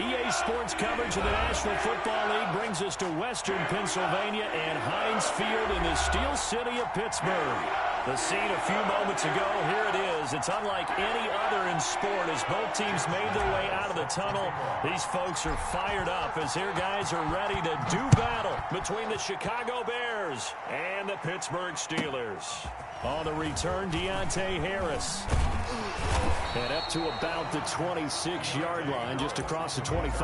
EA Sports coverage of the National Football League brings us to Western Pennsylvania and Heinz Field in the Steel City of Pittsburgh. The scene a few moments ago, here it is. It's unlike any other in sport as both teams made their way out of the tunnel. These folks are fired up as their guys are ready to do battle between the Chicago Bears and the Pittsburgh Steelers. On the return, Deontay Harris. And up to about the 26-yard line, just across the 25.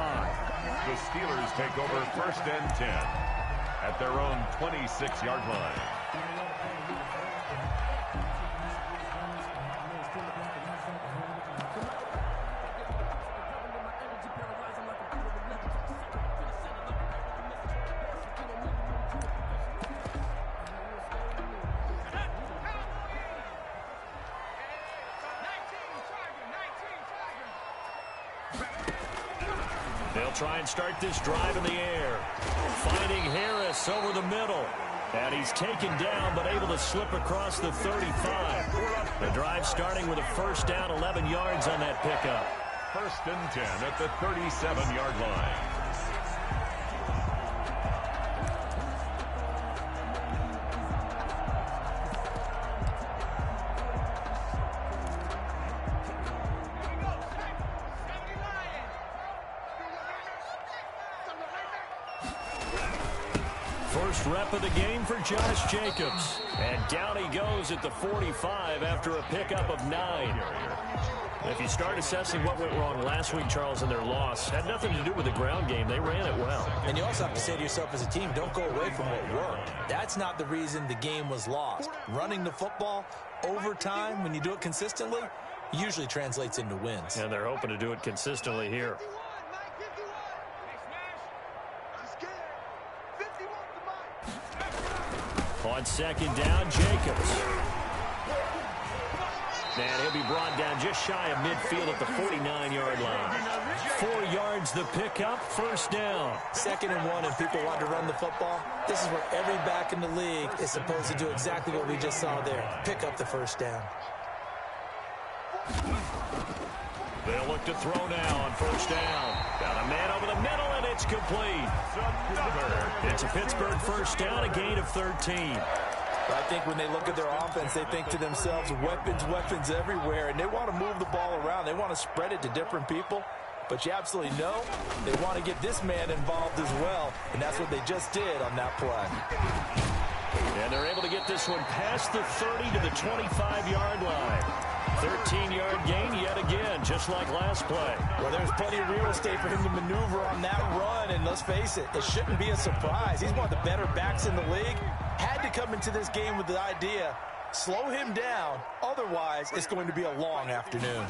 The Steelers take over 1st and 10 at their own 26-yard line. Try and start this drive in the air. Finding Harris over the middle. And he's taken down but able to slip across the 35. The drive starting with a 1st down, 11 yards on that pickup. 1st and 10 at the 37-yard line. First rep of the game for Josh Jacobs. And down he goes at the 45 after a pickup of 9. If you start assessing what went wrong last week, Charles, in their loss, had nothing to do with the ground game. They ran it well. And you also have to say to yourself as a team, don't go away from what worked. That's not the reason the game was lost. Running the football over time, when you do it consistently, usually translates into wins. And they're hoping to do it consistently here. On 2nd down, Jacobs. And he'll be brought down just shy of midfield at the 49-yard line. 4 yards the pickup, 1st down. 2nd and 1, and people want to run the football. This is where every back in the league is supposed to do exactly what we just saw there. Pick up the 1st down. They'll look to throw now on 1st down. Got a man over the middle, and it's complete. It's a Pittsburgh 1st down, a gain of 13. I think when they look at their offense, they think to themselves, weapons, weapons everywhere, and they want to move the ball around. They want to spread it to different people, but you absolutely know they want to get this man involved as well, and that's what they just did on that play. And they're able to get this one past the 30 to the 25-yard line. 13-yard gain yet again, just like last play. Well, there's plenty of real estate for him to maneuver on that run, and let's face it, it shouldn't be a surprise. He's one of the better backs in the league. Had to come into this game with the idea, slow him down, otherwise it's going to be a long afternoon.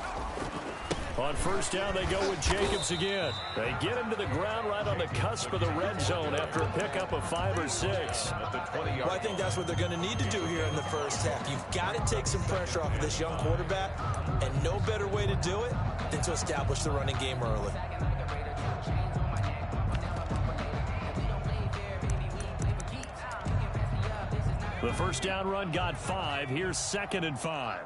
On 1st down, they go with Jacobs again. They get him to the ground right on the cusp of the red zone after a pickup of 5 or 6. Well, I think that's what they're going to need to do here in the first half. You've got to take some pressure off of this young quarterback, and no better way to do it than to establish the running game early. The 1st down run got 5. Here's 2nd and 5.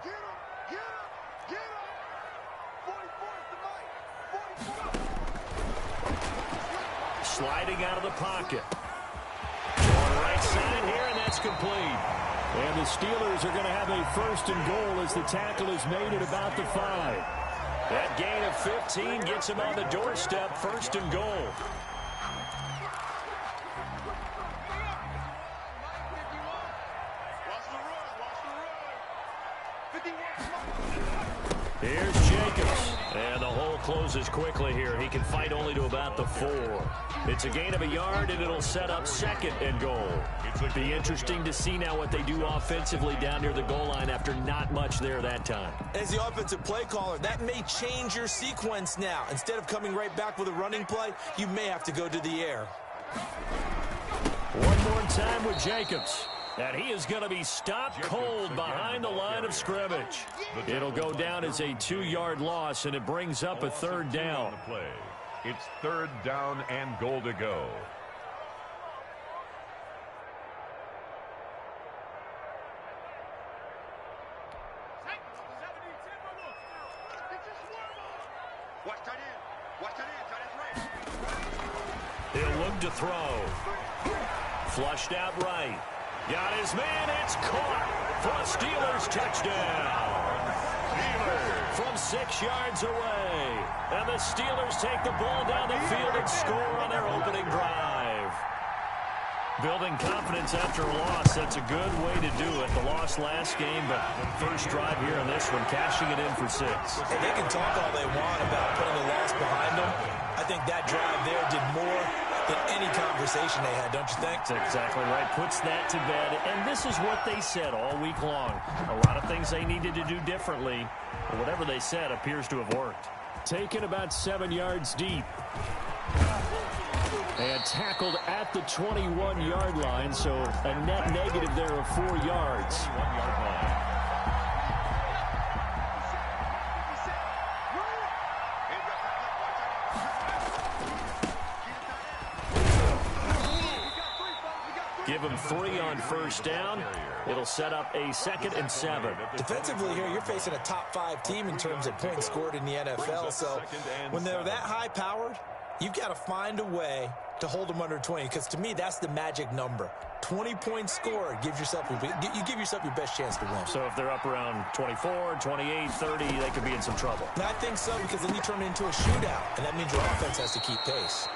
Sliding out of the pocket. On the right side here, and that's complete. And the Steelers are going to have a 1st and goal as the tackle is made at about the 5. That gain of 15 gets him on the doorstep, 1st and goal. Here's Jacobs. And the hole closes quickly here. He can fight only to about the 4. It's a gain of a yard, and it'll set up 2nd and goal. It'll be interesting to see now what they do offensively down near the goal line after not much there that time. As the offensive play caller, that may change your sequence now. Instead of coming right back with a running play, you may have to go to the air. One more time with Jacobs. And he is going to be stopped cold behind the line of scrimmage. It'll go down as a 2-yard loss, and it brings up a 3rd down. It's 3rd down and goal to go. Watch tight end. Watch tight end. Tight end's right. He'll look to throw. Flushed out right. Got his man. It's caught for a Steelers touchdown. From 6 yards away. And the Steelers take the ball down the field and score on their opening drive. Building confidence after a loss, that's a good way to do it. The loss last game, but first drive here in this one, cashing it in for 6. And they can talk all they want about putting the loss behind them. I think that drive there did more than any conversation they had, don't you think? That's exactly right. Puts that to bed. And this is what they said all week long. A lot of things they needed to do differently. But whatever they said appears to have worked. Taken about 7 yards deep. And tackled at the 21-yard line, so a net negative there of 4 yards. Give him 3 on first down. It'll set up a 2nd and 7. Defensively here, you're facing a top 5 team in terms of points scored in the NFL. So when they're that high-powered, you've got to find a way to hold them under 20, because to me, that's the magic number. 20 points scored, you give yourself your best chance to win. So if they're up around 24, 28, 30, they could be in some trouble. And I think so, because then you turn it into a shootout, and that means your offense has to keep pace.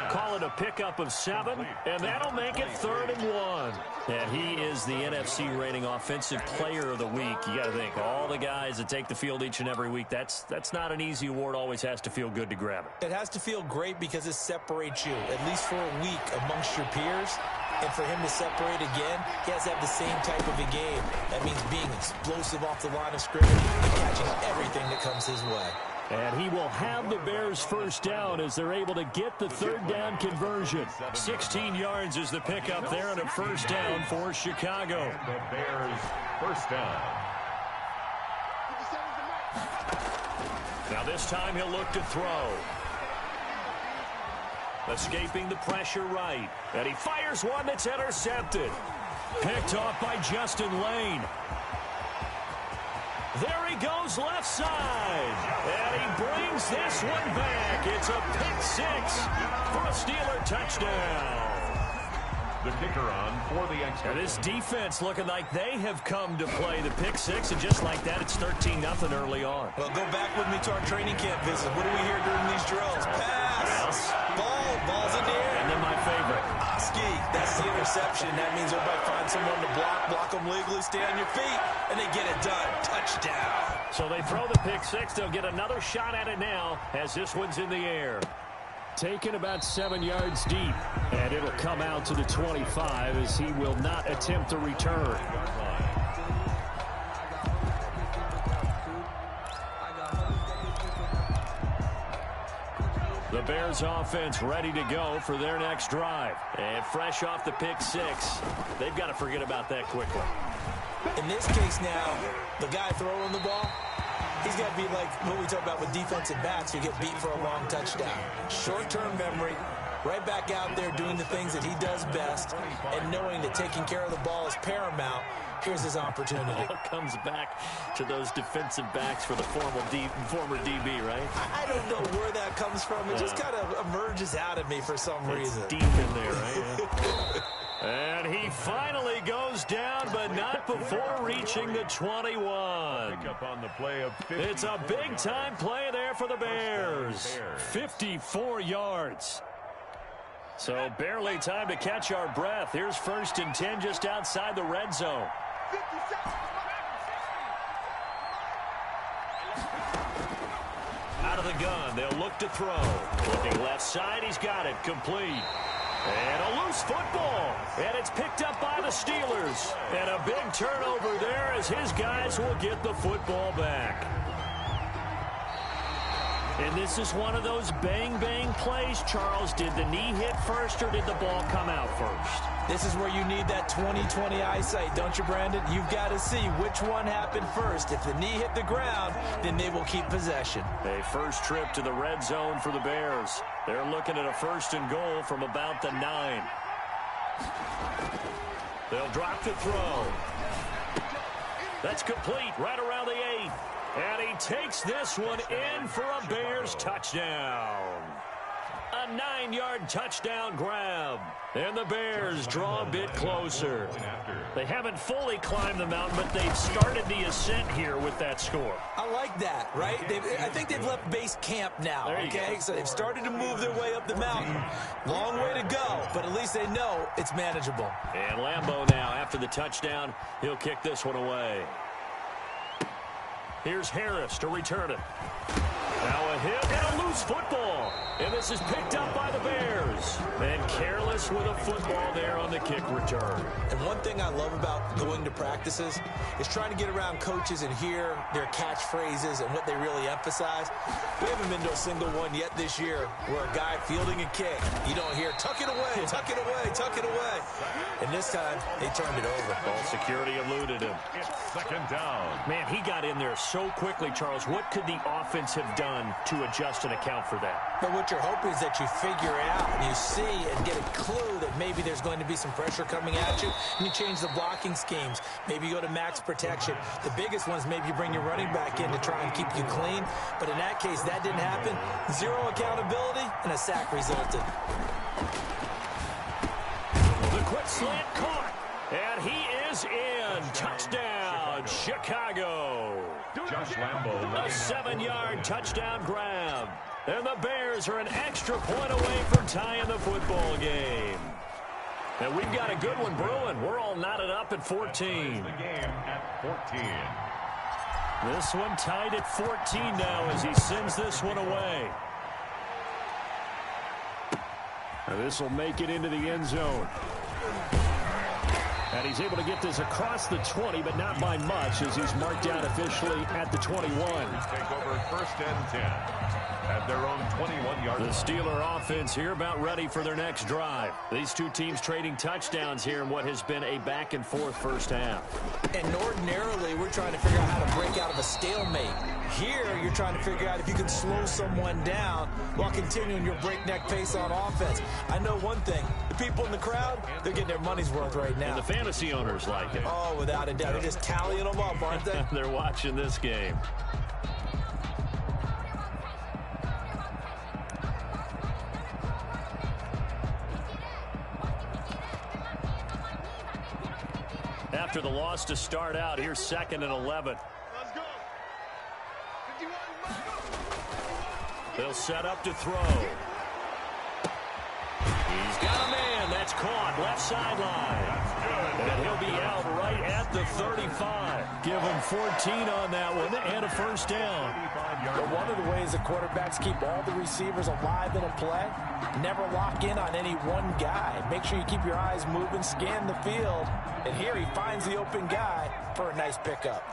Call it a pickup of 7, and that'll make it 3rd and 1. And he is the NFC rating offensive player of the week. You got to think, all the guys that take the field each and every week, that's not an easy award. Always has to feel good to grab it. It has to feel great because it separates you, at least for a week, amongst your peers. And for him to separate again, he has to have the same type of a game. That means being explosive off the line of scrimmage and catching everything that comes his way. And he will have the Bears first down as they're able to get the 3rd down conversion. 16 yards is the pickup there and a first down for Chicago. The Bears first down. Now this time he'll look to throw. Escaping the pressure right. And he fires one that's intercepted. Picked off by Justin Lane. There he goes left side. And he brings this one back. It's a pick 6 for a Steeler touchdown. The kicker on for the extra. This defense looking like they have come to play the pick 6. And just like that, it's 13-0 early on. Well, go back with me to our training camp visit. What do we hear during these drills? Pass. Ball's in the air. And then my favorite. Oski. That's the interception. That means everybody find someone to block them legally, stay on your feet, and they get it done. Touchdown. So they throw the pick 6. They'll get another shot at it now as this one's in the air. Taken about 7 yards deep, and it'll come out to the 25 as he will not attempt a return. The Bears offense ready to go for their next drive. And fresh off the pick 6, they've got to forget about that quickly. In this case now, the guy throwing the ball, he's got to be like what we talk about with defensive backs who get beat for a long touchdown. Short-term memory, right back out there doing the things that he does best, and knowing that taking care of the ball is paramount. Here's his opportunity. It all comes back to those defensive backs for the former DB, right? I don't know where that comes from. It just kind of emerges out of me for some reason. Deep in there, right? Yeah. And he finally goes down, but not before reaching the 21. Pick up on the play of 50. It's a big-time play there for the Bears. 54 yards. So barely time to catch our breath. Here's 1st and 10 just outside the red zone. Out of the gun, they'll look to throw. Looking left side, he's got it, complete. And a loose football. And it's picked up by the Steelers. And a big turnover there as his guys will get the football back. And this is one of those bang-bang plays, Charles. Did the knee hit first or did the ball come out first? This is where you need that 20/20 eyesight, don't you, Brandon? You've got to see which one happened first. If the knee hit the ground, then they will keep possession. A first trip to the red zone for the Bears. They're looking at a 1st and goal from about the 9. They'll drop to throw. That's complete right around the 8. And he takes this one in for a Bears touchdown. A 7-yard touchdown grab. And the Bears draw a bit closer. They haven't fully climbed the mountain, but they've started the ascent here with that score. I like that, right? I think they've left base camp now, okay? So they've started to move their way up the mountain. Long way to go, but at least they know it's manageable. And Lambeau now, after the touchdown, he'll kick this one away. Here's Harris to return it. Now a hit and a loose football. And this is picked up by the Bears. And careless with a football there on the kick return. And one thing I love about going to practices is trying to get around coaches and hear their catchphrases and what they really emphasize. We haven't been to a single one yet this year where a guy fielding a kick, you don't hear, tuck it away, tuck it away, tuck it away. And this time, they turned it over. Ball security eluded him. It's second down. Man, he got in there so quickly, Charles. What could the offense have done to adjust and account for that? But what you're hoping is that you figure it out and you see and get a clue that maybe there's going to be some pressure coming at you, and you change the blocking schemes. Maybe you go to max protection. The biggest one is maybe you bring your running back in to try and keep you clean. But in that case, that didn't happen. Zero accountability, and a sack resulted. The quick slant caught, and he is in. Touchdown, Chicago. Josh Lambeau. A 7-yard touchdown grab. And the Bears are an extra point away from tying the football game. And we've got a good one brewing. We're all knotted up at 14. The game at 14. This one tied at 14 now as he sends this one away. Now this will make it into the end zone. And he's able to get this across the 20, but not by much as he's marked down officially at the 21. Take over first and 10 at their own 21-yard line. The Steeler offense here about ready for their next drive. These two teams trading touchdowns here in what has been a back-and-forth first half. And ordinarily, we're trying to figure out how to break out of a stalemate. Here, you're trying to figure out if you can slow someone down while continuing your breakneck pace on offense. I know one thing. The people in the crowd, they're getting their money's worth right now. And the fantasy owners like it. Oh, without a doubt. They're just tallying them up, aren't they? They're watching this game. After the loss to start out, here's 2nd and 11. Let's go. 51, They'll set up to throw. He's got a man. That's caught. Left sideline. And he'll be out right at the 35. Give him 14 on that one and a first down. But one of the ways the quarterbacks keep all the receivers alive in a play, never lock in on any one guy. Make sure you keep your eyes moving, scan the field. And here he finds the open guy for a nice pickup.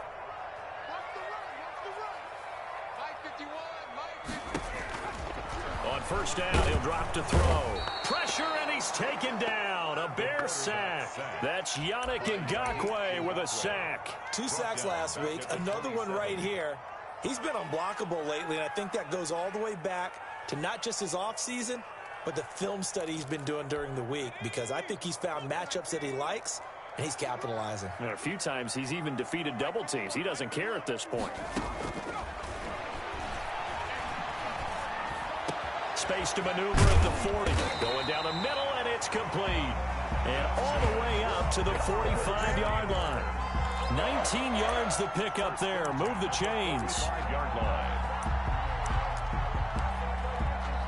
On first down, he'll drop to throw. Pressure, and he's taken down. A Bear sack. That's Yannick Ngakoue with a sack. 2 sacks last week, another one right here. He's been unblockable lately, and I think that goes all the way back to not just his offseason, but the film study he's been doing during the week, because I think he's found matchups that he likes, and he's capitalizing. And a few times he's even defeated double teams. He doesn't care at this point. Space to maneuver at the 40. Going down the middle, and it's complete. And all the way up to the 45-yard line. 19 yards the pick up there. Move the chains. 5-yard line.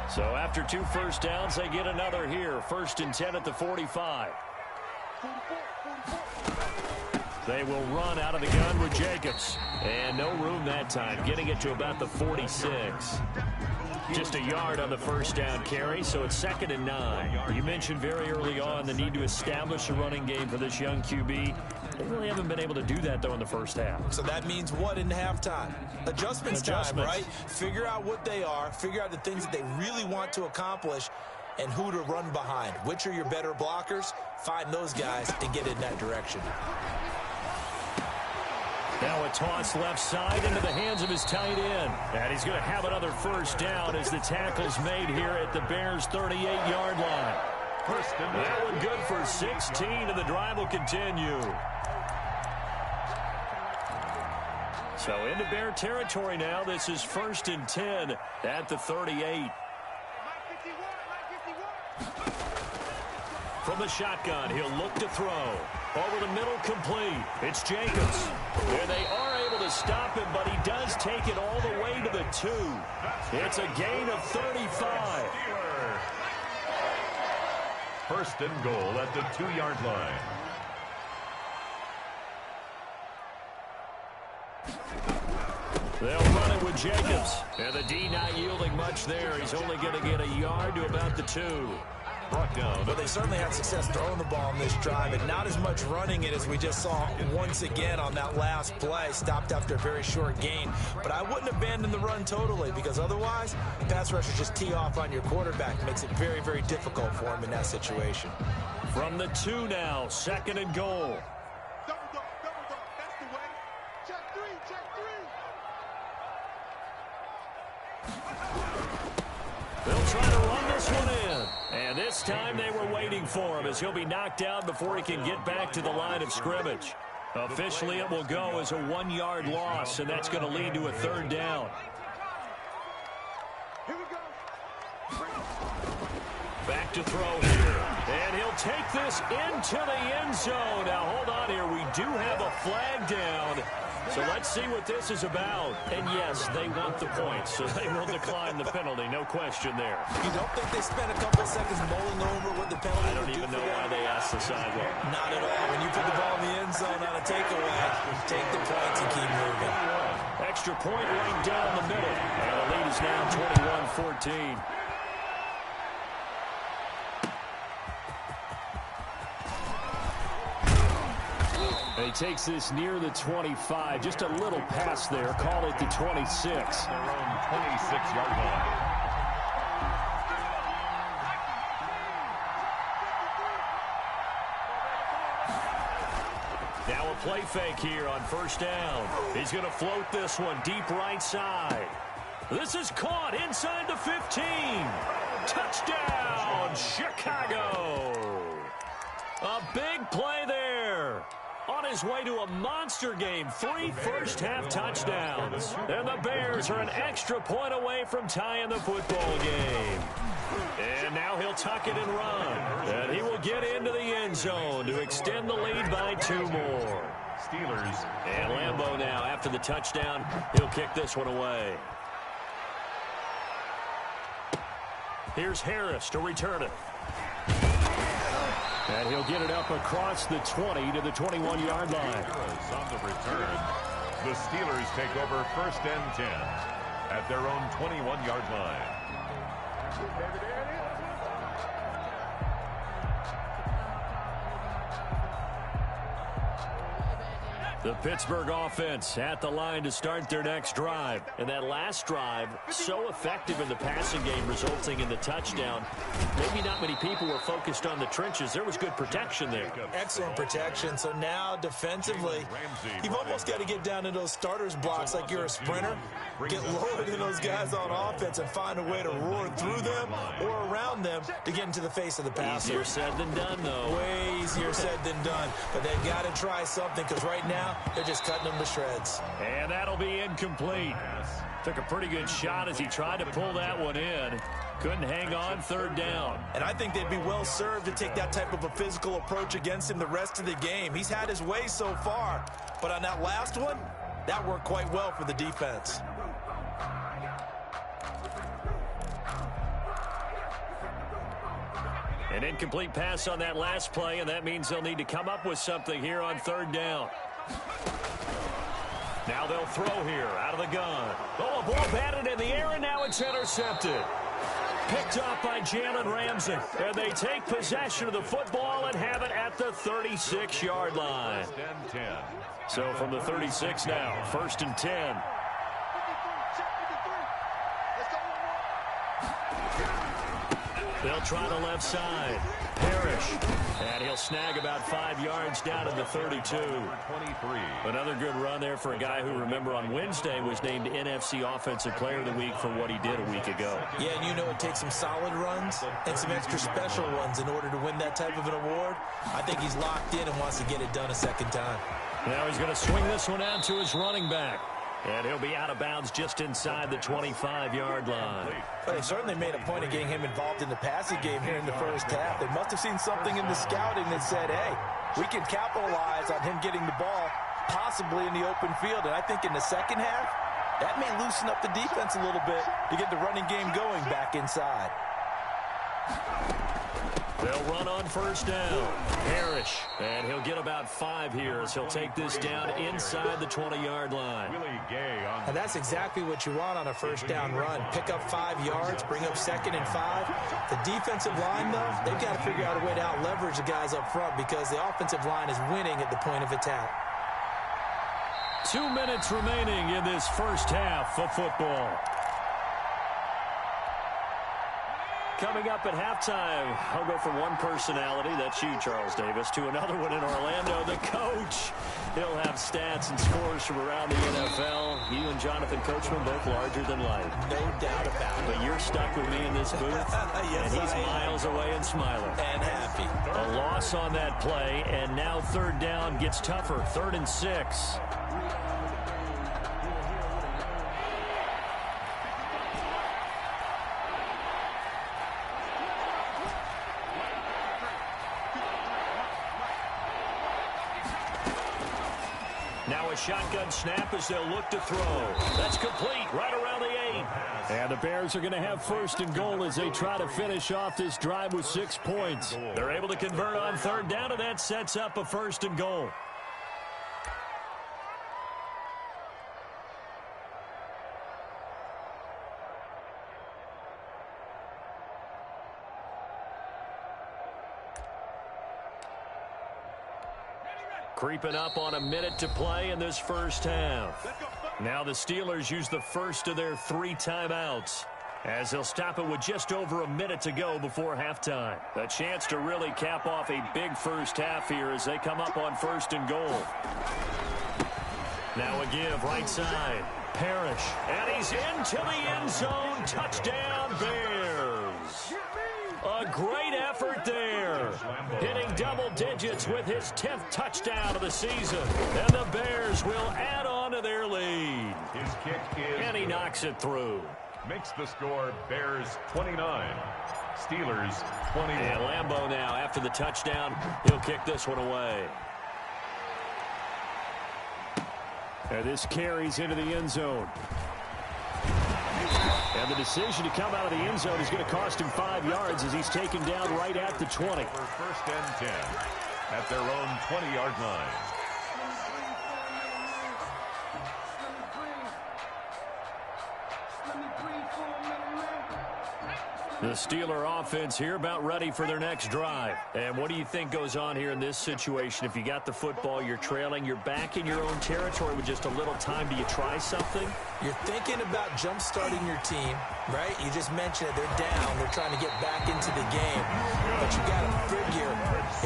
So after 2 first downs, they get another here. 1st and 10 at the 45. They will run out of the gun with Jacobs. And no room that time, getting it to about the 46. Just a yard on the first down carry, so it's 2nd and 9. You mentioned very early on the need to establish a running game for this young QB. They really haven't been able to do that, though, in the first half. So that means what in halftime? Adjustments time, right? Figure out what they are, figure out the things that they really want to accomplish, and who to run behind. Which are your better blockers? Find those guys and get in that direction. Now a toss left side into the hands of his tight end. And he's going to have another first down as the tackle's made here at the Bears' 38-yard line. That one good for 16, and the drive will continue. So into Bear territory now. This is 1st and 10 at the 38. Mike 51, Mike 51. from the shotgun. He'll look to throw. Over the middle, complete. It's Jacobs. And they are able to stop him, but he does take it all the way to the 2. It's a gain of 35. First and goal at the 2-yard line. They'll run it with Jacobs. And the D not yielding much there. He's only going to get a yard to about the 2. Brought down. But they certainly had success throwing the ball on this drive, and not as much running it as we just saw once again on that last play. Stopped after a very short gain. But I wouldn't abandon the run totally, because otherwise, pass rushers just tee off on your quarterback. Makes it very, very difficult for him in that situation. From the 2 now, second and goal. Double dog, that's the way. Check 3, check 3. They'll try to run this one in. And this time they were waiting for him, as he'll be knocked down before he can get back to the line of scrimmage. Officially, it will go as a 1-yard loss, and that's going to lead to a 3rd down. Here we go. Back to throw here. And he'll take this into the end zone. Now, hold on here. We do have a flag down. So let's see what this is about. And yes, they want the points, so they will decline the penalty. No question there. You don't think they spent a couple of seconds mulling over what the penalty I don't even know why they asked the sidewalk. Not at all. When you put the ball in the end zone on a takeaway, take the points and keep moving. Extra point right down the middle. And the lead is now 21-14. He takes this near the 25. Just a little pass there. Call it the 26. Their own 26-yard line. Now a play fake here on first down. He's going to float this one deep right side. This is caught inside the 15. Touchdown, Chicago. A big play there. On his way to a monster game, 3 first-half touchdowns. And the Bears are an extra point away from tying the football game. And now he'll tuck it and run. And he will get into the end zone to extend the lead by 2 more. Steelers. And Lambeau now, after the touchdown, he'll kick this one away. Here's Harris to return it. And he'll get it up across the 20 to the 21-yard line. On the return, the Steelers take over first and 10 at their own 21-yard line. The Pittsburgh offense at the line to start their next drive. And that last drive, so effective in the passing game, resulting in the touchdown. Maybe not many people were focused on the trenches. There was good protection there. Excellent protection. So now, defensively, you've almost got to get down to those starters blocks like you're a sprinter. Get lower than those guys on offense and find a way to roar through them or around them to get into the face of the passer. Easier said than done, though. Way easier said than done. But they've got to try something, because right now, they're just cutting them to shreds. And that'll be incomplete. Took a pretty good shot as he tried to pull that one in. Couldn't hang on, 3rd down. And I think they'd be well served to take that type of a physical approach against him the rest of the game. He's had his way so far. But on that last one, that worked quite well for the defense. An incomplete pass on that last play, and that means they'll need to come up with something here on 3rd down. Now they'll throw here out of the gun. Oh, a ball batted in the air, and now it's intercepted. Picked off by Jalen Ramsey. And they take possession of the football and have it at the 36-yard line. So from the 36 now, 1st and 10. They'll try the left side. Parrish. And he'll snag about 5 yards down to the 32. 23. Another good run there for a guy who, remember, on Wednesday was named NFC Offensive Player of the Week for what he did a week ago. Yeah, and you know it takes some solid runs and some extra special ones in order to win that type of an award. I think he's locked in and wants to get it done a second time. Now he's going to swing this one out to his running back. And he'll be out of bounds just inside the 25-yard line. Well, they certainly made a point of getting him involved in the passing game here in the first half. They must have seen something in the scouting that said, hey, we can capitalize on him getting the ball possibly in the open field. And I think in the second half, that may loosen up the defense a little bit to get the running game going back inside. They'll run on first down. Parrish, and he'll get about 5 here as he'll take this down inside the 20-yard line. And that's exactly what you want on a first down run. Pick up 5 yards, bring up 2nd and 5. The defensive line, though, they've got to figure out a way to out-leverage the guys up front because the offensive line is winning at the point of attack. 2 minutes remaining in this first half of football. Coming up at halftime, I'll go from one personality, that's you, Charles Davis, to another one in Orlando, the coach. He'll have stats and scores from around the NFL. You and Jonathan Coachman both larger than life. No doubt about it. But you're stuck with me in this booth, yes, and he's miles away and smiling. And happy. A loss on that play, and now third down gets tougher, 3rd and 6. Now a shotgun snap as they'll look to throw. That's complete right around the 8. And the Bears are going to have 1st and goal as they try to finish off this drive with 6 points. They're able to convert on third down, and that sets up a 1st and goal. Creeping up on a minute to play in this first half. Now the Steelers use the first of their 3 timeouts as they'll stop it with just over a minute to go before halftime. A chance to really cap off a big first half here as they come up on 1st and goal. Now a give right side. Parrish. And he's into the end zone. Touchdown Bears. A great effort there. Hitting double digits with his 10th touchdown of the season. And the Bears will add on to their lead. His kick is and he knocks it through. Makes the score Bears 29, Steelers 21. And Lambeau now, after the touchdown, he'll kick this one away. And this carries into the end zone. And the decision to come out of the end zone is going to cost him 5 yards as he's taken down right at the 20. For 1st and 10 at their own 20-yard line. The Steeler offense here about ready for their next drive. And what do you think goes on here in this situation? If you got the football, you're trailing, you're back in your own territory with just a little time. Do you try something? You're thinking about jump-starting your team, right? You just mentioned it. They're down. They're trying to get back into the game. But you got to figure,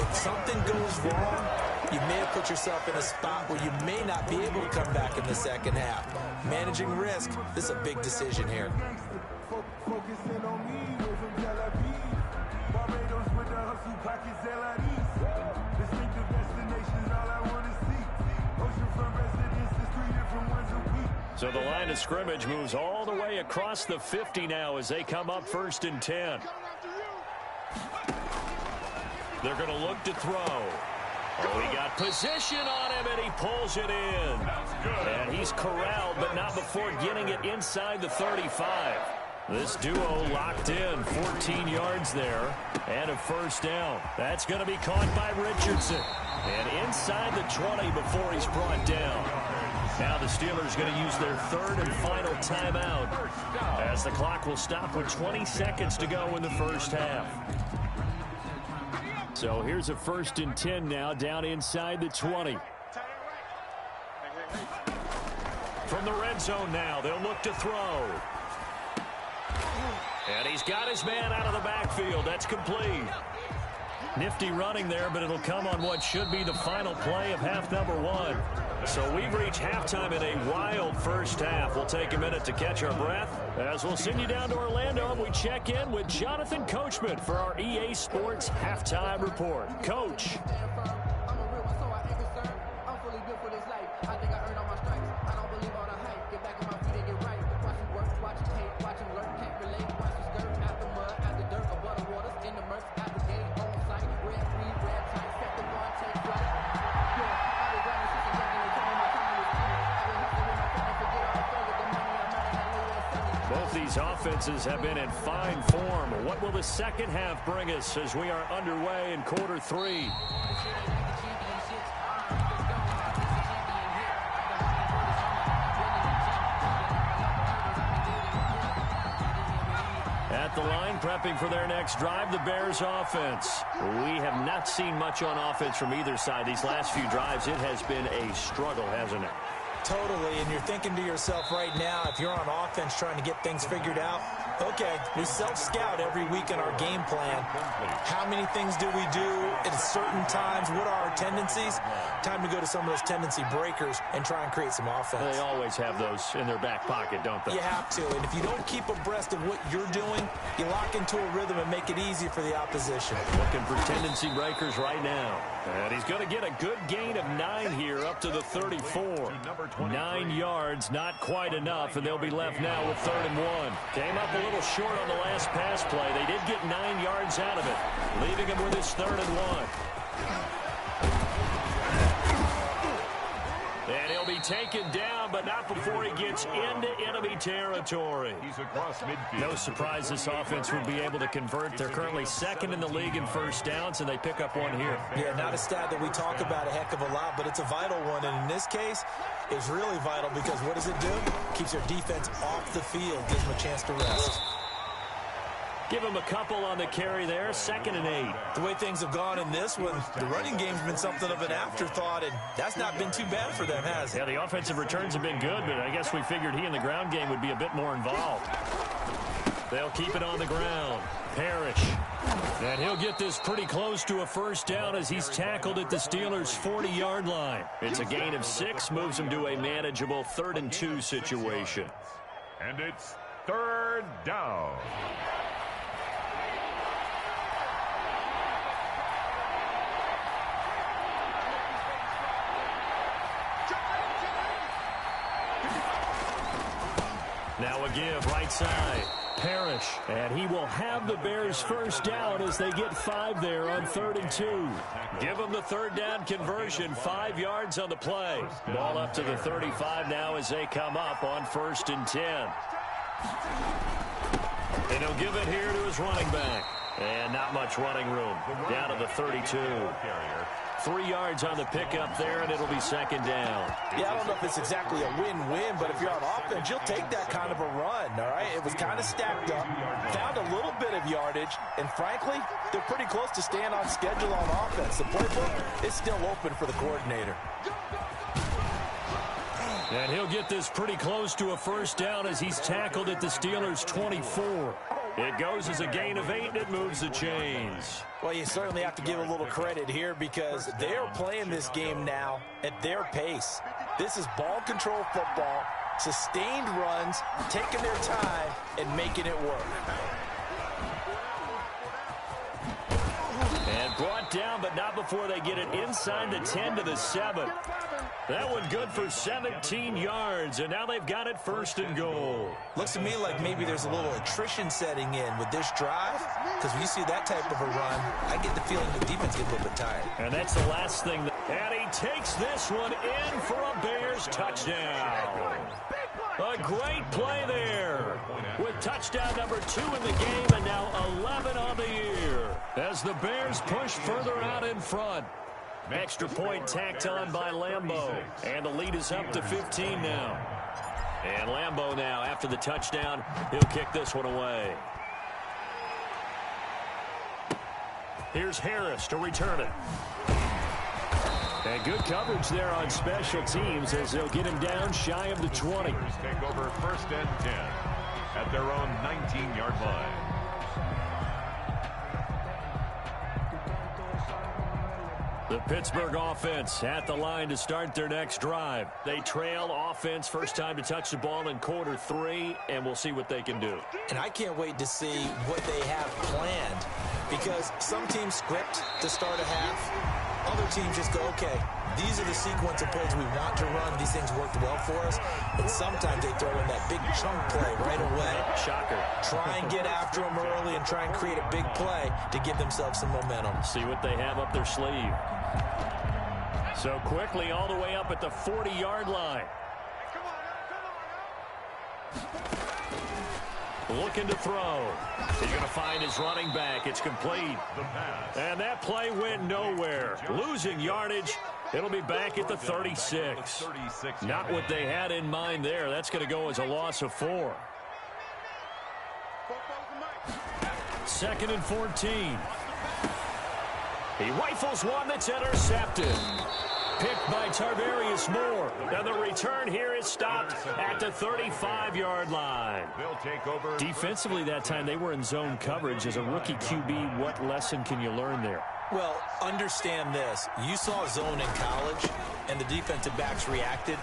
if something goes wrong, you may have put yourself in a spot where you may not be able to come back in the second half. Managing risk, this is a big decision here. Focusing on me, we're from Tel Aviv. Barbados with the hustle pockets, LIDs. Distinctive destinations, all I want to see. Oceanfront residences, 3 different ones a week. So the line of scrimmage moves all the way across the 50 now as they come up 1st and 10. They're going to look to throw. Oh, he got position on him, and he pulls it in. And he's corralled, but not before getting it inside the 35. This duo locked in, 14 yards there, and a 1st down. That's going to be caught by Richardson. And inside the 20 before he's brought down. Now the Steelers going to use their 3rd and final timeout as the clock will stop with 20 seconds to go in the first half. So here's a 1st and 10 now down inside the 20. From the red zone now, they'll look to throw. And he's got his man out of the backfield. That's complete. Nifty running there, but it'll come on what should be the final play of half number 1. So we've reached halftime in a wild first half. We'll take a minute to catch our breath as we'll send you down to Orlando and we check in with Jonathan Coachman for our EA Sports Halftime Report. Coach. These offenses have been in fine form. What will the second half bring us as we are underway in quarter three? At the line, prepping for their next drive, the Bears offense. We have not seen much on offense from either side. These last few drives, it has been a struggle, hasn't it? Totally, and you're thinking to yourself right now, if you're on offense trying to get things figured out, okay, we self-scout every week in our game plan. How many things do we do at certain times? What are our tendencies? Time to go to some of those tendency breakers and try and create some offense. They always have those in their back pocket, don't they? You have to, and if you don't keep abreast of what you're doing, you lock into a rhythm and make it easy for the opposition. Looking for tendency breakers right now. And he's going to get a good gain of 9 here up to the 34. 9 yards, not quite enough, and they'll be left now with 3rd and 1. Came up a little short on the last pass play. They did get 9 yards out of it, leaving him with his 3rd and 1. And he'll be taken down, but not before he gets into enemy territory. He's across midfield. No surprise this offense would be able to convert. They're currently 2nd in the league in first downs, and they pick up one here. Yeah, not a stat that we talk about a heck of a lot, but it's a vital one. And in this case, it's really vital because what does it do? Keeps their defense off the field, gives them a chance to rest. Give him a couple on the carry there, 2nd and 8. The way things have gone in this one, the running game's been something of an afterthought, and that's not been too bad for them, has it? Yeah, the offensive returns have been good, but I guess we figured he in the ground game would be a bit more involved. They'll keep it on the ground. Parrish. And he'll get this pretty close to a first down as he's tackled at the Steelers' 40-yard line. It's a gain of 6, moves him to a manageable 3rd and 2 situation. And it's 3rd down. Now a give, right side. Parrish, and he will have the Bears first down as they get 5 there on 3rd and 2. Give them the 3rd down conversion, 5 yards on the play. Ball up to the 35 now as they come up on 1st and 10. And he'll give it here to his running back. And not much running room. Down to the 32. 3 yards on the pickup there, and it'll be 2nd down. Yeah, I don't know if it's exactly a win-win, but if you're on offense, you'll take that kind of a run, all right? It was kind of stacked up, found a little bit of yardage, and frankly, they're pretty close to staying on schedule on offense. The playbook is still open for the coordinator. And he'll get this pretty close to a first down as he's tackled at the Steelers' 24. It goes as a gain of 8, and it moves the chains. Well, you certainly have to give a little credit here because they're playing this game now at their pace. This is ball control football, sustained runs, taking their time, and making it work. And brought down, but not before they get it inside the 10 to the 7. That one good for 17 yards, and now they've got it 1st and goal. Looks to me like maybe there's a little attrition setting in with this drive, because when you see that type of a run, I get the feeling the defense gets a little bit tired. And that's the last thing. And he takes this one in for a Bears touchdown. A great play there with touchdown number 2 in the game and now 11 on the year as the Bears push further out in front. Extra point tacked on by Lambeau, and the lead is up to 15 now. And Lambeau now, after the touchdown, he'll kick this one away. Here's Harris to return it. And good coverage there on special teams as they'll get him down shy of the 20. Take over 1st and 10 at their own 19-yard line. The Pittsburgh offense at the line to start their next drive. They trail offense, first time to touch the ball in quarter 3, and we'll see what they can do. And I can't wait to see what they have planned because some teams script to start a half. Other teams just go, okay, these are the sequence of plays we want to run. These things worked well for us. And sometimes they throw in that big chunk play right away. Shocker. Try and get after them early and try and create a big play to give themselves some momentum. See what they have up their sleeve. So quickly all the way up at the 40-yard line. looking to throw. He's going to find his running back. It's complete. And that play went nowhere. Losing yardage. It'll be back at the 36. Not what they had in mind there. That's going to go as a loss of 4. 2nd and 14. He rifles one that's intercepted. Picked by Tarvarius Moore. Now the return here is stopped at the 35-yard line. They'll take over. Defensively that time, they were in zone coverage. As a rookie QB, what lesson can you learn there? Well, understand this. You saw zone in college, and the defensive backs reacted,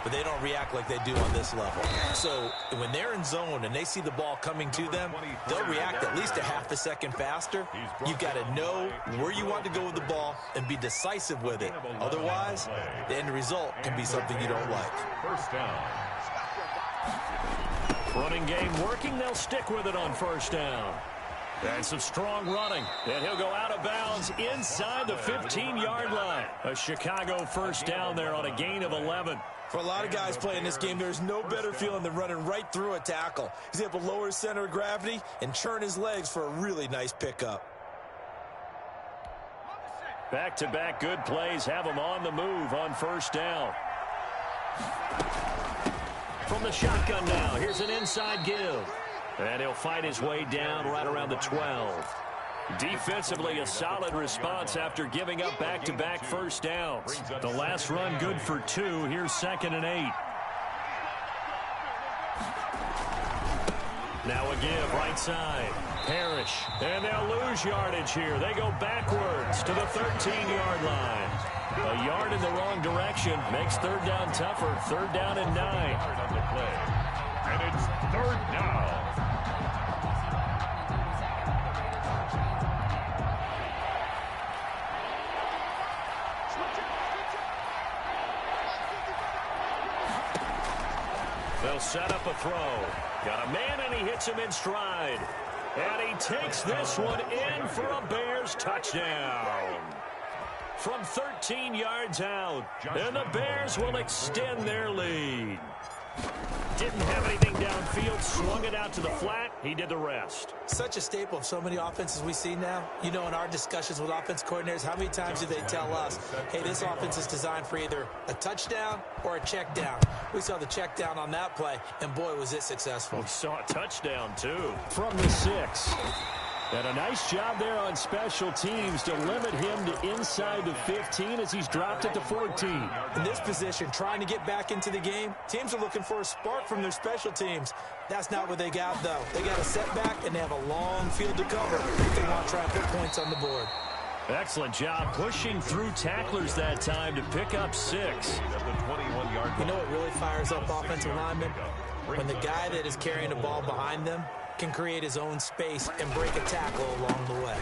but they don't react like they do on this level. So when they're in zone and they see the ball coming to them, they'll react at least a half a second faster. You've got to know where you want to go with the ball and be decisive with it. Otherwise, the end result can be something you don't like. First down. Running game working. They'll stick with it on first down. And some strong running. And he'll go out of bounds inside the 15-yard line. A Chicago first down there on a gain of 11. For a lot of guys playing this game, there's no better feeling than running right through a tackle. He's able to lower his center of gravity and churn his legs for a really nice pickup. Back-to-back good plays have him on the move on first down. From the shotgun now, here's an inside give. And he'll fight his way down right around the 12. Defensively, a solid response after giving up back-to-back first downs. The last run good for 2. Here's 2nd and 8. Now a give right side. Parrish. And they'll lose yardage here. They go backwards to the 13-yard line. A yard in the wrong direction makes third down tougher. 3rd down and 9. And it's 3rd down. They'll set up a throw. Got a man, and he hits him in stride. And he takes this one in for a Bears touchdown. From 13 yards out. And the Bears will extend their lead. Didn't have anything downfield, swung it out to the flat. He did the rest. Such a staple of so many offenses we see now. You know, in our discussions with offense coordinators, how many times do they tell us, hey, this offense is designed for either a touchdown or a check down. We saw the check down on that play, and boy, was it successful. We saw a touchdown, too, from the 6. And a nice job there on special teams to limit him to inside the 15 as he's dropped it to 14. In this position, trying to get back into the game, teams are looking for a spark from their special teams. That's not what they got, though. They got a setback, and they have a long field to cover if they want to try and put points on the board. Excellent job pushing through tacklers that time to pick up 6. You know what really fires up offensive linemen? When the guy that is carrying the ball behind them can create his own space and break a tackle along the way.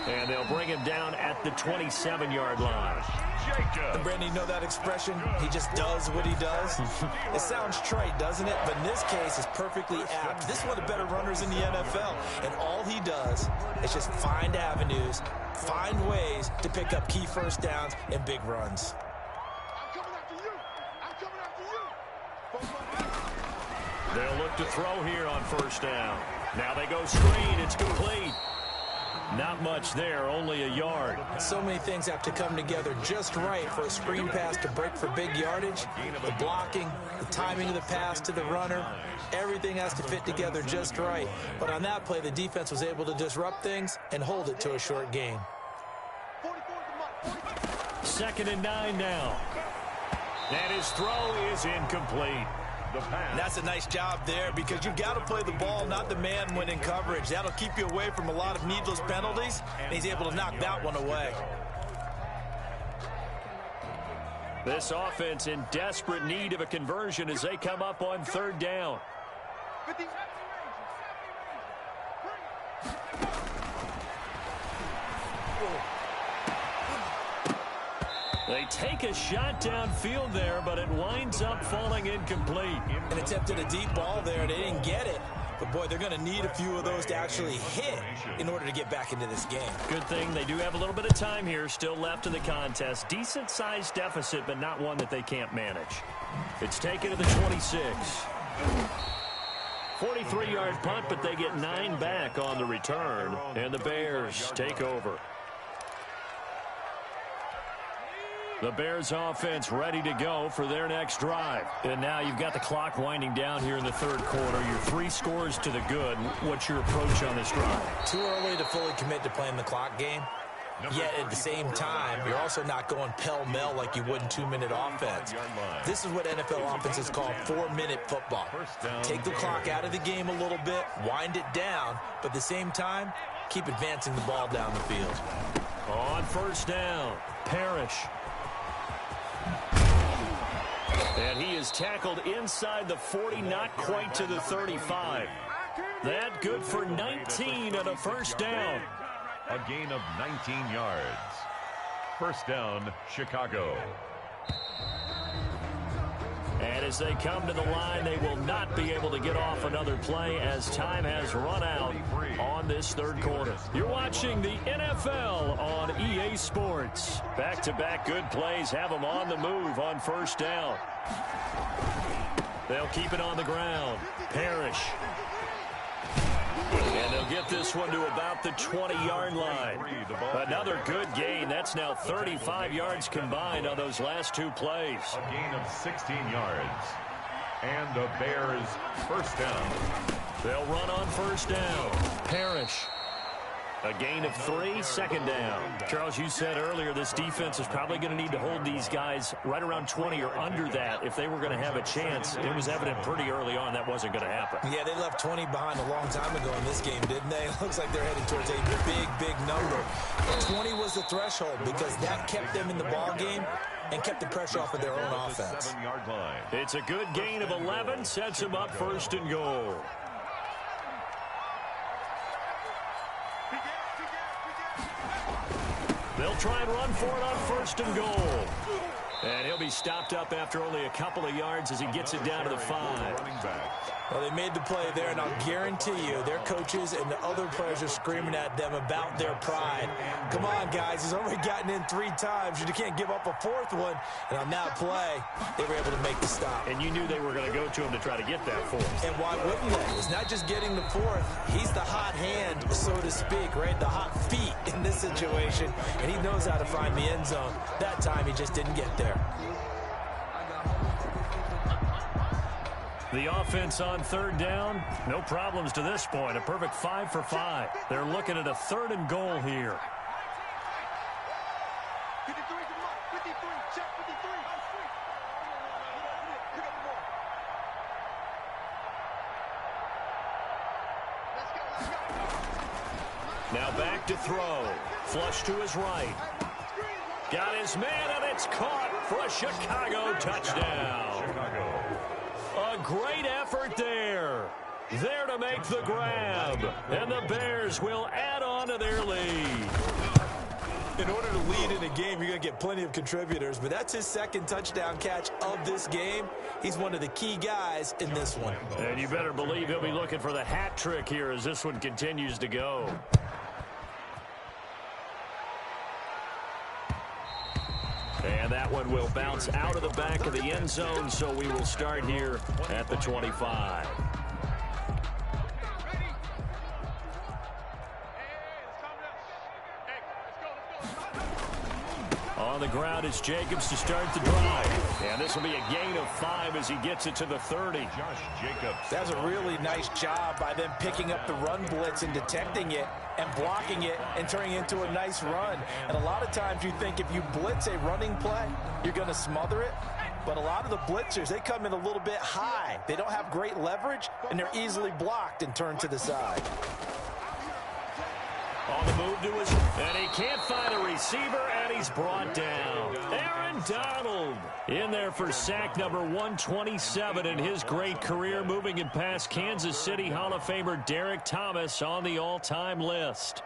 And they'll bring him down at the 27-yard line. And Brandon, you know that expression? He just does what he does. It sounds trite, doesn't it? But in this case, it's perfectly apt. This is one of the better runners in the NFL. And all he does is just find avenues, find ways to pick up key first downs and big runs. They'll look to throw here on first down. Now they go screen. It's complete. Not much there, only a yard. So many things have to come together just right for a screen pass to break for big yardage. The blocking, the timing of the pass to the runner, everything has to fit together just right. But on that play, the defense was able to disrupt things and hold it to a short gain. 2nd and 9 now. And his throw is incomplete. That's a nice job there because you've got to play the ball, not the man when in coverage. That'll keep you away from a lot of needless penalties, and he's able to knock that one away. This offense in desperate need of a conversion as they come up on 3rd down. They take a shot downfield there, but it winds up falling incomplete. And attempted a deep ball there. They didn't get it. But, boy, they're going to need a few of those to actually hit in order to get back into this game. Good thing they do have a little bit of time here still left in the contest. Decent-sized deficit, but not one that they can't manage. It's taken to the 26. 43-yard punt, but they get 9 back on the return, and the Bears take over. The Bears offense ready to go for their next drive. And now you've got the clock winding down here in the third quarter. You're 3 scores to the good. What's your approach on this drive? Too early to fully commit to playing the clock game. Yet at the same time, you're also not going pell-mell like you would in 2-minute offense. This is what NFL offenses call 4-minute football. Take the clock out of the game a little bit, wind it down, but at the same time, keep advancing the ball down the field. On first down, Parrish. And he is tackled inside the 40, not quite to the 35. That good for 19 and a first down. A gain of 19 yards. First down, Chicago. And as they come to the line, they will not be able to get off another play as time has run out on this third quarter. You're watching the NFL on EA Sports. Back-to-back good plays have them on the move on first down. They'll keep it on the ground. Parrish. And they'll get this one to about the 20-yard line. Another good gain. That's now 35 yards combined on those last 2 plays. A gain of 16 yards. And the Bears first down. They'll run on first down. Parrish. A gain of 3, second down. Charles, you said earlier this defense is probably going to need to hold these guys right around 20 or under that if they were going to have a chance. It was evident pretty early on that wasn't going to happen. Yeah, they left 20 behind a long time ago in this game, didn't they? It looks like they're heading towards a big number. 20 was the threshold because that kept them in the ball game and kept the pressure off of their own offense. 7-yard line. It's a good gain of 11, sets them up first and goal. They'll try and run for it on first and goal. And he'll be stopped up after only a couple of yards as he gets it down to the 5. Well, they made the play there, and I'll guarantee you their coaches and the other players are screaming at them about their pride. Come on, guys. He's already gotten in 3 times. You can't give up a 4th one. And on that play, they were able to make the stop. And you knew they were going to go to him to try to get that 4th. And why wouldn't they? It's not just getting the 4th. He's the hot hand, so to speak, right? The hot feet in this situation. And he knows how to find the end zone. That time, he just didn't get there. The offense on third down, no problems to this point. A perfect 5 for 5. They're looking at a 3rd and goal here. 53, 53, check 53. Pick up the ball. Let's go. Now back to throw. Flush to his right. Got his man, and it's caught for a Chicago touchdown. A great effort there. There to make the grab. And the Bears will add on to their lead. In order to lead in a game, you're going to get plenty of contributors, but that's his 2nd touchdown catch of this game. He's one of the key guys in this one. And you better believe he'll be looking for the hat trick here as this one continues to go. And that one will bounce out of the back of the end zone, so we will start here at the 25. On the ground is Jacobs to start the drive. And this will be a gain of 5 as he gets it to the 30. Josh Jacobs. That's a really nice job by them picking up the run blitz and detecting it and blocking it and turning it into a nice run. And a lot of times you think if you blitz a running play, you're going to smother it. But a lot of the blitzers, they come in a little bit high. They don't have great leverage, and they're easily blocked and turned to the side. On the move to his, and he can't find a receiver, and he's brought down. Aaron Donald in there for sack number 127 in his great career, moving it past Kansas City Hall of Famer Derek Thomas on the all-time list.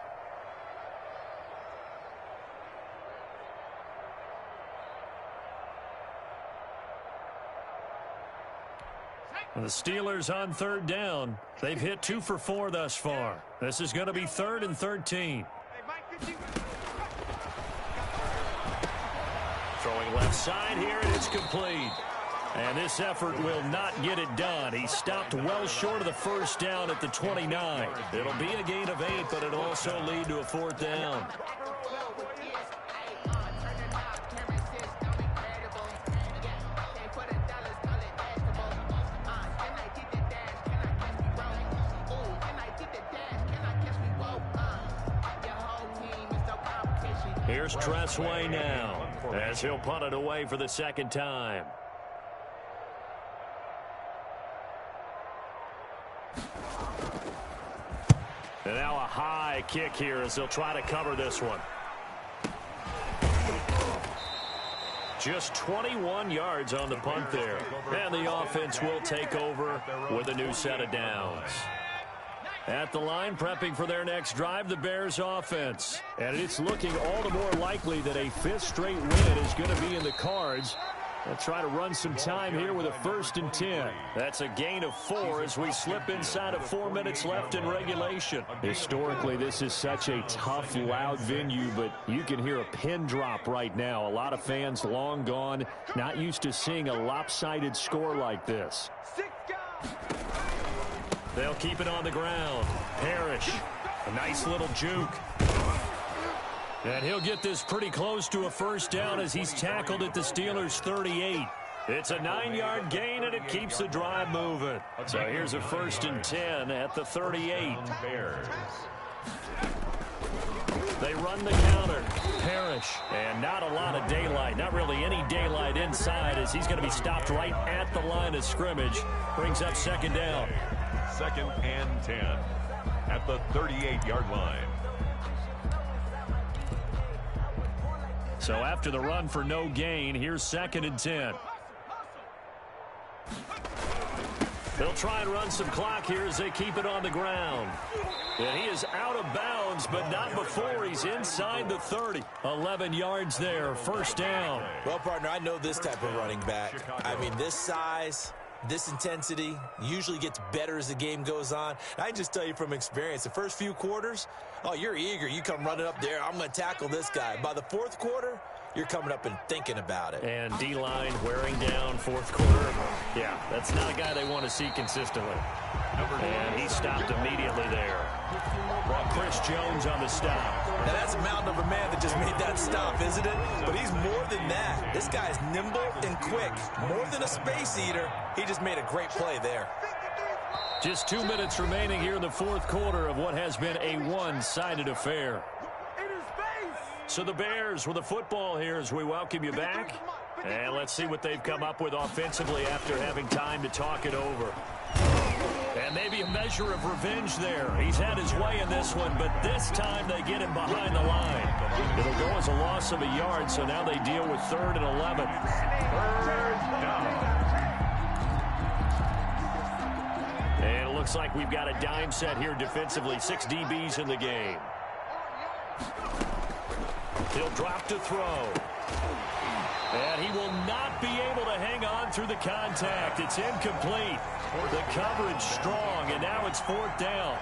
The Steelers on third down. They've hit 2 for 4 thus far. This is going to be 3rd and 13. Throwing left side here, and it's complete. And this effort will not get it done. He stopped well short of the first down at the 29. It'll be a gain of 8, but it'll also lead to a 4th down. Here's Tressway now, as he'll punt it away for the 2nd time. And now a high kick here as they'll try to cover this one. Just 21 yards on the punt there. And the offense will take over with a new set of downs. At the line, prepping for their next drive, the Bears offense. And it's looking all the more likely that a 5th straight win is going to be in the cards. They'll try to run some time here with a 1st and 10. That's a gain of 4 as we slip inside of 4 minutes left in regulation. Historically, this is such a tough, loud venue, but you can hear a pin drop right now. A lot of fans long gone, not used to seeing a lopsided score like this. They'll keep it on the ground. Parrish, a nice little juke. And he'll get this pretty close to a 1st down as he's tackled at the Steelers' 38. It's a 9-yard gain, and it keeps the drive moving. So here's a 1st and 10 at the 38. They run the counter. Parrish, and not a lot of daylight. Not really any daylight inside as he's going to be stopped right at the line of scrimmage. Brings up 2nd down. 2nd and 10 at the 38-yard line. So after the run for no gain, here's 2nd and 10. They'll try and run some clock here as they keep it on the ground. And he is out of bounds, but not before he's inside the 30. 11 yards there, 1st down. Well, partner, I know this type of running back. I mean, this size, this intensity usually gets better as the game goes on. I just tell you from experience, the first few quarters, oh, you're eager. You come running up there. I'm going to tackle this guy. By the 4th quarter, you're coming up and thinking about it. And D-line wearing down 4th quarter. Yeah, that's not a guy they want to see consistently. And he stopped immediately there. Well, Chris Jones on the stop. Now, that's a mountain of a man that just made that stop, isn't it? But he's more than that. This guy's nimble and quick. More than a space eater. He just made a great play there. Just 2 minutes remaining here in the 4th quarter of what has been a one-sided affair. So the Bears with the football here as we welcome you back. And let's see what they've come up with offensively after having time to talk it over. And maybe a measure of revenge there. He's had his way in this one, but this time they get him behind the line. It'll go as a loss of a yard, so now they deal with 3rd and 11. 3rd down. And it looks like we've got a dime set here defensively. 6 DBs in the game. He'll drop to throw. And he will not be able to hang on through the contact. It's incomplete. The coverage strong, and now it's 4th down.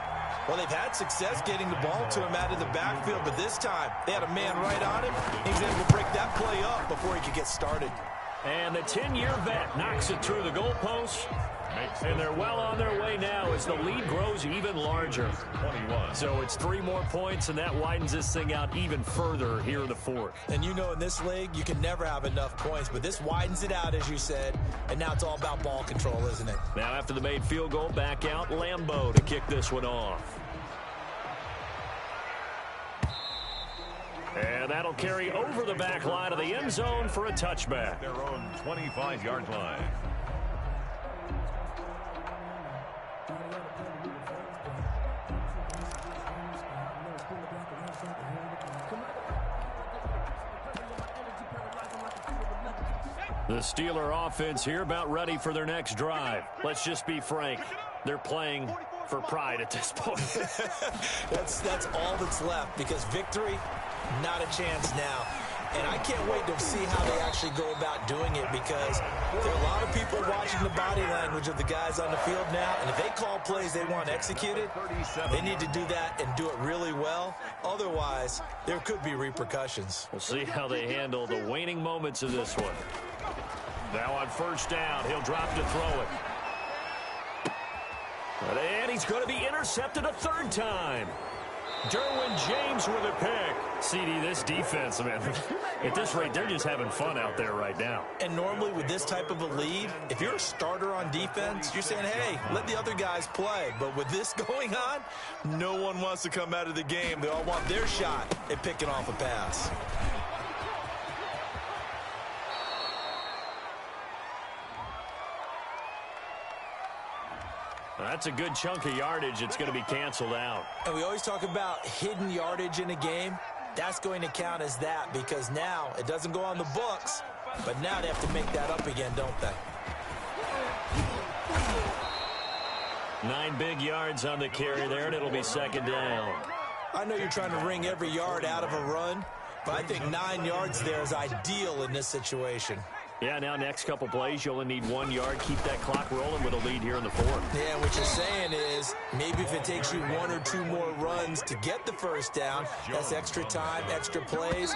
Well, they've had success getting the ball to him out of the backfield, but this time they had a man right on him. He was able to break that play up before he could get started. And the 10-year vet knocks it through the goalpost. And they're well on their way now as the lead grows even larger. 21. So it's 3 more points, and that widens this thing out even further here in the 4th. And you know in this league, you can never have enough points, but this widens it out, as you said, and now it's all about ball control, isn't it? Now after the made field goal, back out Lambeau to kick this one off. And that'll carry over the back line of the end zone for a touchback. Their own 25-yard line. The Steeler offense here about ready for their next drive. Let's just be frank. They're playing for pride at this point. That's all that's left, because victory, not a chance now. And I can't wait to see how they actually go about doing it, because there are a lot of people watching the body language of the guys on the field now, and if they call plays they want executed, they need to do that and do it really well. Otherwise, there could be repercussions. We'll see how they handle the waning moments of this one. Now on first down, he'll drop to throw it. And he's going to be intercepted a third time. Derwin James with a pick. CD, this defense, man, at this rate, they're just having fun out there right now. And normally with this type of a lead, if you're a starter on defense, you're saying, hey, let the other guys play. But with this going on, no one wants to come out of the game. They all want their shot at picking off a pass. That's a good chunk of yardage. It's going to be canceled out. And we always talk about hidden yardage in a game. That's going to count as that because now it doesn't go on the books, but now they have to make that up again, don't they? 9 big yards on the carry there, and it'll be second down. I know you're trying to wring every yard out of a run, but I think 9 yards there is ideal in this situation. Yeah, now next couple plays, you only need 1 yard. Keep that clock rolling with a lead here in the fourth. Yeah, what you're saying is maybe if it takes you 1 or 2 more runs to get the first down, that's extra time, extra plays.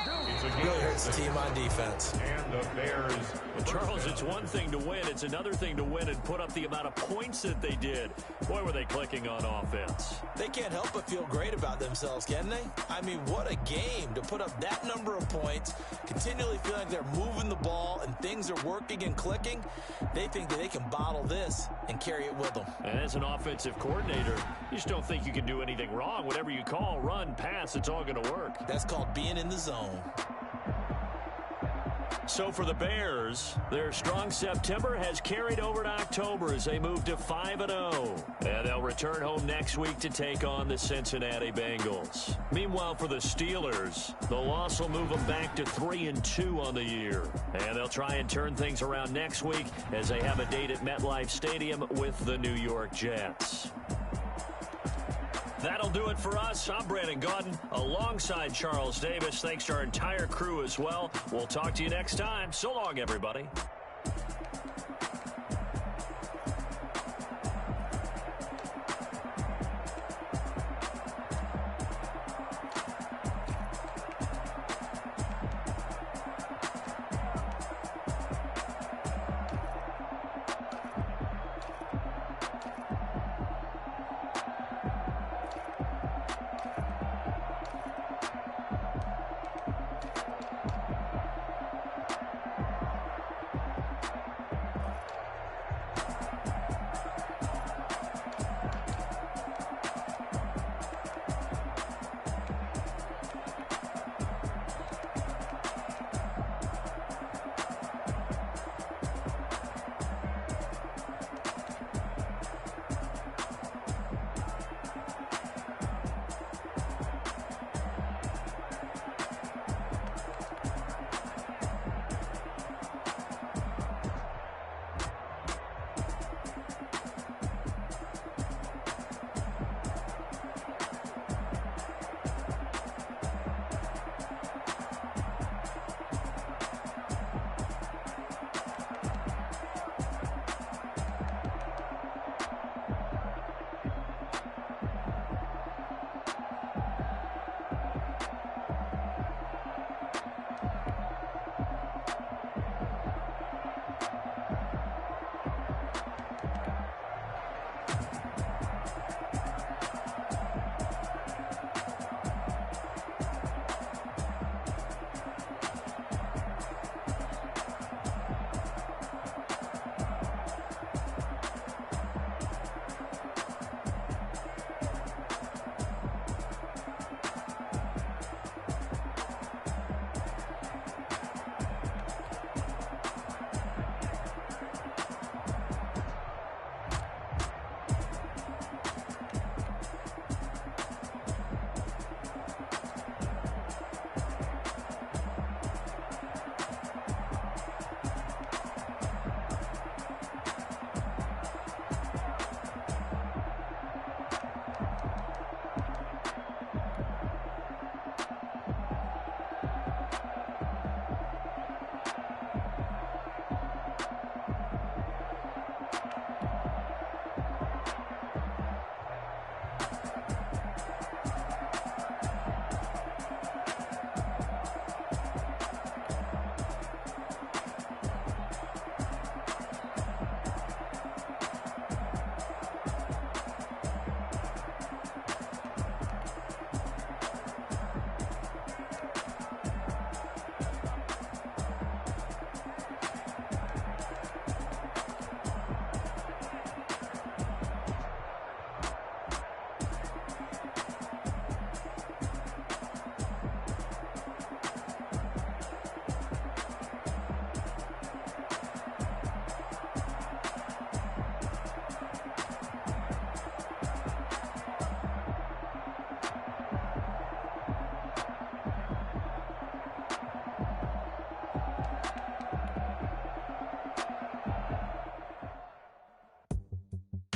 Really hurts the team on defense. And the Bears. Well, Charles, it's one thing to win. It's another thing to win and put up the amount of points that they did. Boy, were they clicking on offense. They can't help but feel great about themselves, can they? I mean, what a game to put up that number of points, continually feel like they're moving the ball and things are working and clicking. They think that they can bottle this and carry it with them. And as an offensive coordinator, you just don't think you can do anything wrong. Whatever you call, run, pass, it's all going to work. That's called being in the zone. So for the Bears, their strong September has carried over to October as they move to 5-0. And they'll return home next week to take on the Cincinnati Bengals. Meanwhile, for the Steelers, the loss will move them back to 3-2 on the year. And they'll try and turn things around next week as they have a date at MetLife Stadium with the New York Jets. That'll do it for us. I'm Brandon Gaudin alongside Charles Davis. Thanks to our entire crew as well. We'll talk to you next time. So long, everybody.